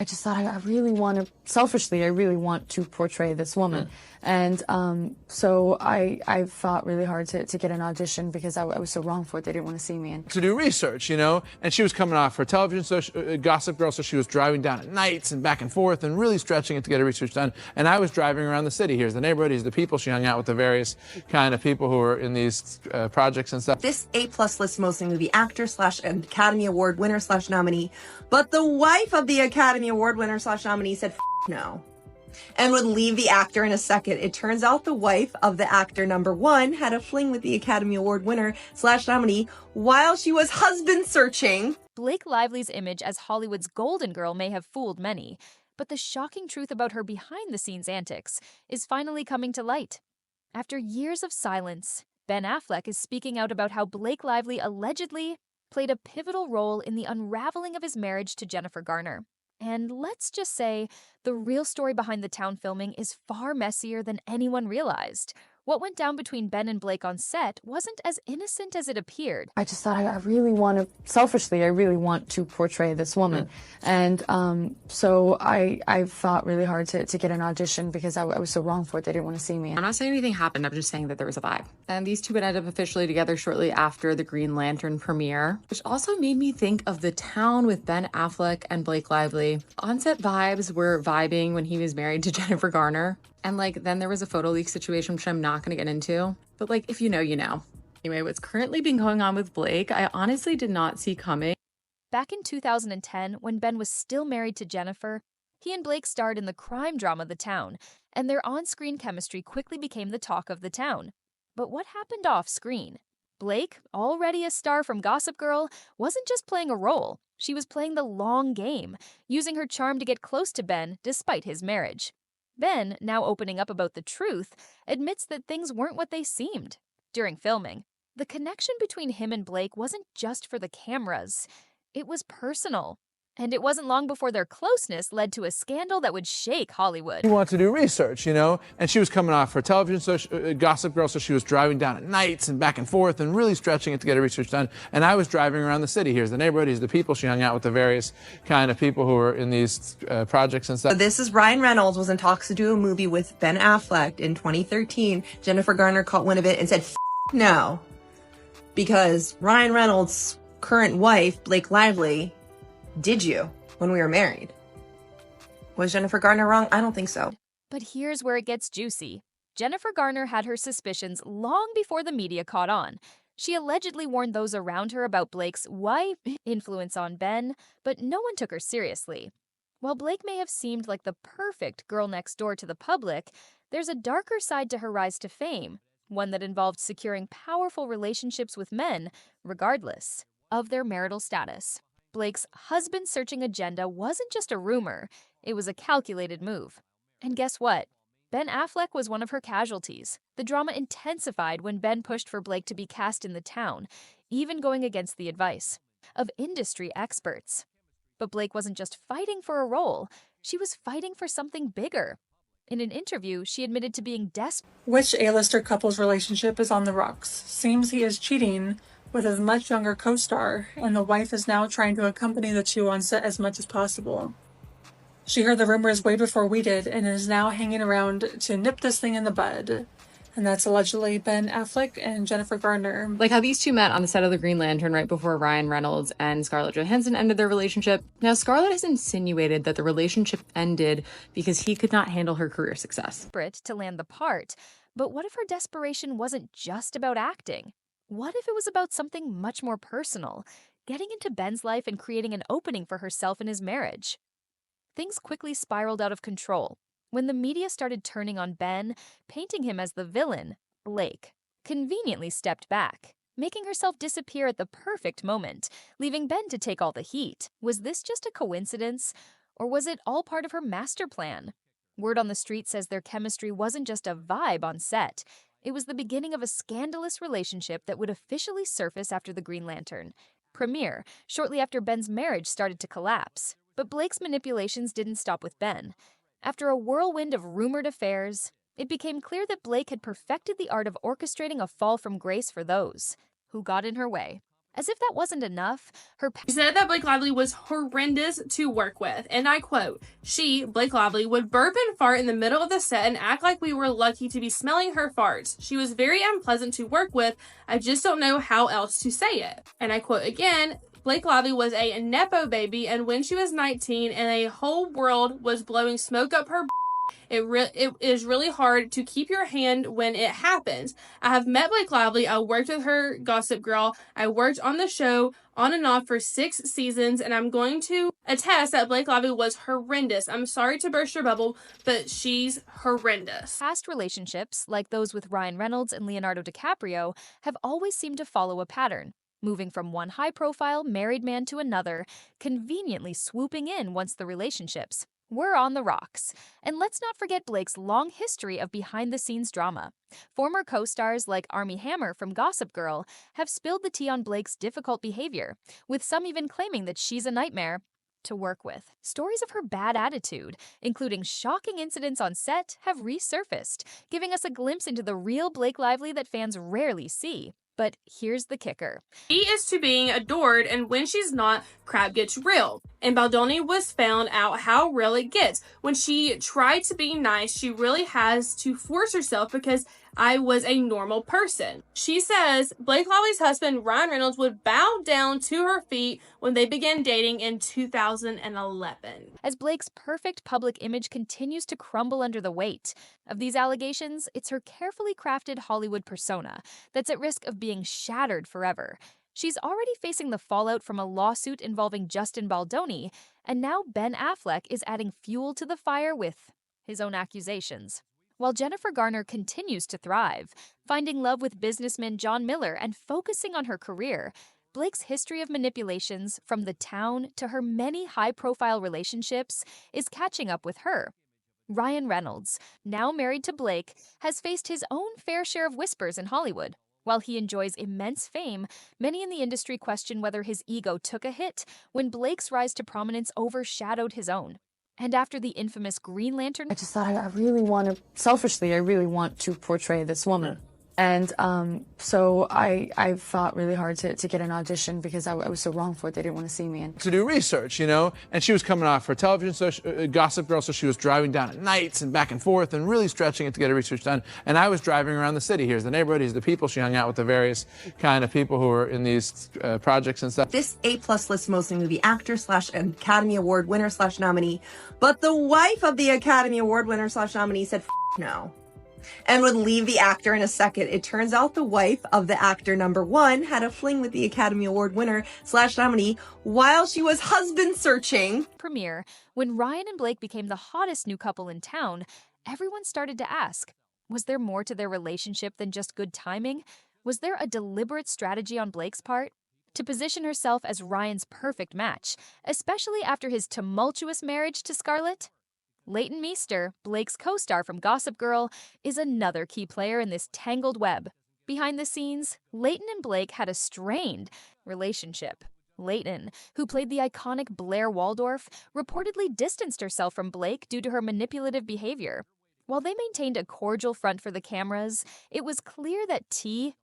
I just thought I really want to, selfishly, I really want to portray this woman. And so I fought really hard to get an audition because I was so wrong for it. They didn't want to see me. And to do research, you know, and she was coming off her television Gossip Girl, so she was driving down at nights and back and forth and really stretching it to get her research done. And I was driving around the city. Here's the neighborhood, here's the people. She hung out with the various kind of people who were in these projects and stuff. This A+ lists mostly movie actor / Academy Award winner / nominee, but the wife of the Academy Award winner / nominee said no and would leave the actor in a second. It turns out the wife of the actor #1 had a fling with the Academy Award winner / nominee while she was husband searching. Blake Lively's image as Hollywood's golden girl may have fooled many, but the shocking truth about her behind-the-scenes antics is finally coming to light. After years of silence, Ben Affleck is speaking out about how Blake Lively allegedly played a pivotal role in the unraveling of his marriage to Jennifer Garner. And let's just say, the real story behind the town filming is far messier than anyone realized. What went down between Ben and Blake on set wasn't as innocent as it appeared. I just thought I really want to, selfishly, I really want to portray this woman. And so I fought really hard to get an audition because I was so wrong for it. They didn't want to see me. I'm not saying anything happened. I'm just saying that there was a vibe. And these two would end up officially together shortly after the Green Lantern premiere, which also made me think of The Town with Ben Affleck and Blake Lively. On-set vibes were vibing when he was married to Jennifer Garner. And then there was a photo leak situation, which I'm not going to get into. But if you know, you know. Anyway, what's currently been going on with Blake, I honestly did not see coming. Back in 2010, when Ben was still married to Jennifer, he and Blake starred in the crime drama The Town, and their on-screen chemistry quickly became the talk of the town. But what happened off-screen? Blake, already a star from Gossip Girl, wasn't just playing a role. She was playing the long game, using her charm to get close to Ben despite his marriage. Ben, now opening up about the truth, admits that things weren't what they seemed. During filming, the connection between him and Blake wasn't just for the cameras. It was personal. And it wasn't long before their closeness led to a scandal that would shake Hollywood. She wanted to do research, you know, and she was coming off her television Gossip Girl, so she was driving down at nights and back and forth and really stretching it to get her research done. And I was driving around the city. Here's the neighborhood, here's the people. She hung out with the various kind of people who were in these projects and stuff. So this is Ryan Reynolds was in talks to do a movie with Ben Affleck in 2013. Jennifer Garner caught wind of it and said no, because Ryan Reynolds' current wife, Blake Lively, did you when we were married. Was Jennifer Garner wrong? I don't think so. But here's where it gets juicy. Jennifer Garner had her suspicions long before the media caught on. She allegedly warned those around her about Blake's wife influence on Ben, but no one took her seriously. While Blake may have seemed like the perfect girl next door to the public, there's a darker side to her rise to fame, one that involved securing powerful relationships with men, regardless of their marital status. Blake's husband-searching agenda wasn't just a rumor, it was a calculated move. And guess what? Ben Affleck was one of her casualties. The drama intensified when Ben pushed for Blake to be cast in The Town, even going against the advice of industry experts. But Blake wasn't just fighting for a role, she was fighting for something bigger. In an interview, she admitted to being desperate. Which A-lister couple's relationship is on the rocks? Seems he is cheating with his much younger co-star, and the wife is now trying to accompany the two on set as much as possible. She heard the rumors way before we did, and is now hanging around to nip this thing in the bud. And that's allegedly Ben Affleck and Jennifer Garner. Like how these two met on the set of the Green Lantern right before Ryan Reynolds and Scarlett Johansson ended their relationship. Now, Scarlett has insinuated that the relationship ended because he could not handle her career success. To land the part, but what if her desperation wasn't just about acting? What if it was about something much more personal, getting into Ben's life and creating an opening for herself in his marriage? Things quickly spiraled out of control. When the media started turning on Ben, painting him as the villain, Blake conveniently stepped back, making herself disappear at the perfect moment, leaving Ben to take all the heat. Was this just a coincidence, or was it all part of her master plan? Word on the street says their chemistry wasn't just a vibe on set. It was the beginning of a scandalous relationship that would officially surface after the Green Lantern premiere, shortly after Ben's marriage started to collapse. But Blake's manipulations didn't stop with Ben. After a whirlwind of rumored affairs, it became clear that Blake had perfected the art of orchestrating a fall from grace for those who got in her way. As if that wasn't enough, her She said that Blake Lively was horrendous to work with, and I quote, she, Blake Lively, would burp and fart in the middle of the set and act like we were lucky to be smelling her farts. She was very unpleasant to work with. I just don't know how else to say it. And I quote again, Blake Lively was a Nepo baby, and when she was 19 and a whole world was blowing smoke up her it is really hard to keep your hand when it happens. I have met Blake Lively. I worked with her, Gossip Girl. I worked on the show on and off for 6 seasons, and I'm going to attest that Blake Lively was horrendous. I'm sorry to burst your bubble, but she's horrendous. past relationships, like those with Ryan Reynolds and Leonardo DiCaprio, have always seemed to follow a pattern, moving from one high-profile married man to another, conveniently swooping in once the relationships were on the rocks. And let's not forget Blake's long history of behind-the-scenes drama. Former co-stars like Armie Hammer from Gossip Girl have spilled the tea on Blake's difficult behavior, with some even claiming that she's a nightmare to work with. Stories of her bad attitude, including shocking incidents on set, have resurfaced, giving us a glimpse into the real Blake Lively that fans rarely see. But here's the kicker. She is to being adored, and when she's not, crap gets real. And Baldoni was found out how real it gets. When she tried to be nice, she really has to force herself because I was a normal person. She says Blake Lively's husband, Ryan Reynolds, would bow down to her feet when they began dating in 2011. As Blake's perfect public image continues to crumble under the weight of these allegations, it's her carefully crafted Hollywood persona that's at risk of being shattered forever. She's already facing the fallout from a lawsuit involving Justin Baldoni, and now Ben Affleck is adding fuel to the fire with his own accusations. While Jennifer Garner continues to thrive, finding love with businessman John Miller and focusing on her career, Blake's history of manipulations, from The Town to her many high-profile relationships, is catching up with her. Ryan Reynolds, now married to Blake, has faced his own fair share of whispers in Hollywood. While he enjoys immense fame, many in the industry question whether his ego took a hit when Blake's rise to prominence overshadowed his own. And after the infamous Green Lantern, I just thought I really want to, selfishly, I really want to portray this woman. And so I fought really hard to get an audition because I was so wrong for it. They didn't want to see me. And to do research, you know, and she was coming off her television Gossip Girl, so she was driving down at nights and back and forth and really stretching it to get her research done. And I was driving around the city. Here's the neighborhood, here's the people. She hung out with the various kind of people who were in these projects and stuff. This A+ lists mostly movie actor / Academy Award winner / nominee, but the wife of the Academy Award winner / nominee said no, and would leave the actor in a second. It turns out the wife of the actor #1 had a fling with the Academy Award winner / nominee while she was husband searching. premiere, when Ryan and Blake became the hottest new couple in town, everyone started to ask, was there more to their relationship than just good timing? Was there a deliberate strategy on Blake's part to position herself as Ryan's perfect match, especially after his tumultuous marriage to Scarlett? Leighton Meester, Blake's co-star from Gossip Girl, is another key player in this tangled web. Behind the scenes, Leighton and Blake had a strained relationship. Leighton, who played the iconic Blair Waldorf, reportedly distanced herself from Blake due to her manipulative behavior. While they maintained a cordial front for the cameras, it was clear that tea